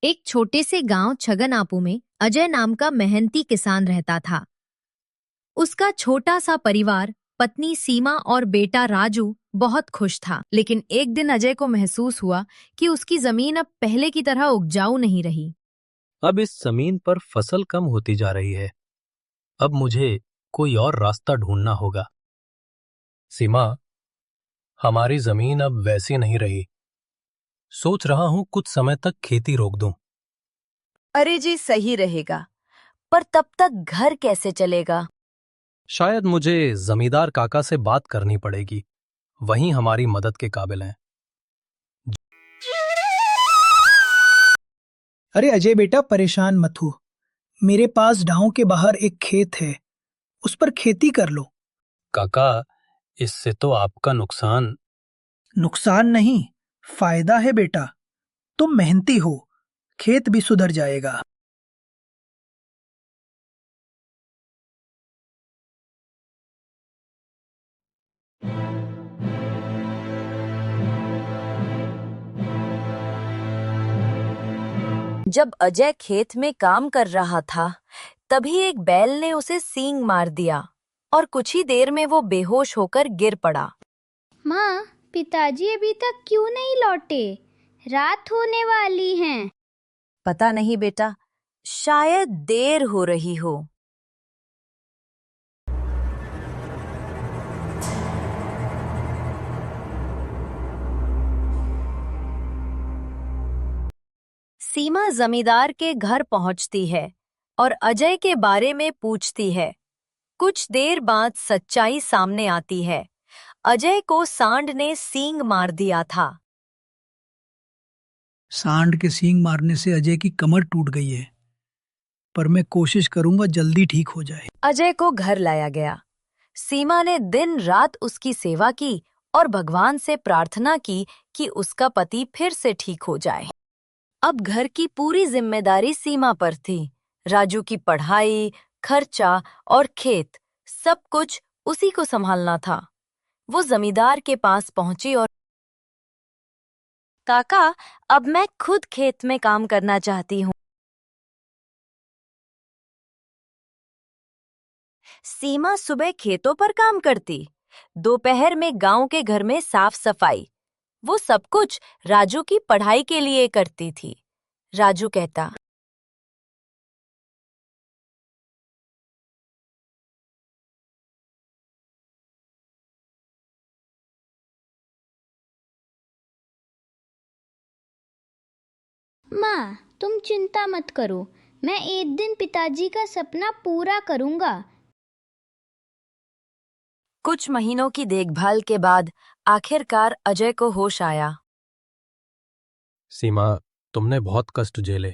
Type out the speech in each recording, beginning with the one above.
एक छोटे से गांव छगनआपू में अजय नाम का मेहनती किसान रहता था। उसका छोटा सा परिवार, पत्नी सीमा और बेटा राजू बहुत खुश था। लेकिन एक दिन अजय को महसूस हुआ कि उसकी जमीन अब पहले की तरह उपजाऊ नहीं रही। अब इस जमीन पर फसल कम होती जा रही है। अब मुझे कोई और रास्ता ढूंढना होगा। सीमा, हमारी जमीन अब वैसी नहीं रही। सोच रहा हूं कुछ समय तक खेती रोक दूं। अरे जी, सही रहेगा, पर तब तक घर कैसे चलेगा? शायद मुझे जमींदार काका से बात करनी पड़ेगी। वही हमारी मदद के काबिल हैं। अरे अजय बेटा, परेशान मत हो। मेरे पास गांव के बाहर एक खेत है, उस पर खेती कर लो। काका, इससे तो आपका नुकसान। नुकसान नहीं, फायदा है बेटा। तुम मेहनती हो, खेत भी सुधर जाएगा। जब अजय खेत में काम कर रहा था, तभी एक बैल ने उसे सींग मार दिया और कुछ ही देर में वो बेहोश होकर गिर पड़ा। माँ, पिताजी अभी तक क्यों नहीं लौटे? रात होने वाली है। पता नहीं बेटा, शायद देर हो रही हो। सीमा जमींदार के घर पहुंचती है और अजय के बारे में पूछती है। कुछ देर बाद सच्चाई सामने आती है। अजय को सांड ने सींग मार दिया था। सांड के सींग मारने से अजय की कमर टूट गई है, पर मैं कोशिश करूंगा जल्दी ठीक हो जाए। अजय को घर लाया गया। सीमा ने दिन रात उसकी सेवा की और भगवान से प्रार्थना की कि उसका पति फिर से ठीक हो जाए। अब घर की पूरी जिम्मेदारी सीमा पर थी। राजू की पढ़ाई, खर्चा और खेत, सब कुछ उसी को संभालना था। वो जमींदार के पास पहुंची और काका, अब मैं खुद खेत में काम करना चाहती हूँ। सीमा सुबह खेतों पर काम करती, दोपहर में गांव के घर में साफ सफाई। वो सब कुछ राजू की पढ़ाई के लिए करती थी। राजू कहता, माँ, तुम चिंता मत करो, मैं एक दिन पिताजी का सपना पूरा करूंगा। कुछ महीनों की देखभाल के बाद आखिरकार अजय को होश आया। सीमा, तुमने बहुत कष्ट झेले।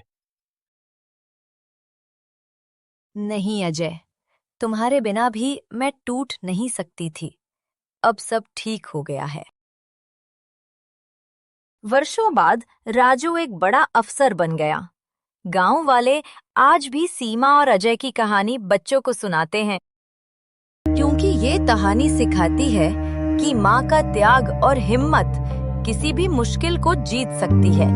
नहीं अजय, तुम्हारे बिना भी मैं टूट नहीं सकती थी। अब सब ठीक हो गया है। वर्षों बाद राजू एक बड़ा अफसर बन गया। गांव वाले आज भी सीमा और अजय की कहानी बच्चों को सुनाते हैं, क्योंकि ये कहानी सिखाती है कि माँ का त्याग और हिम्मत किसी भी मुश्किल को जीत सकती है।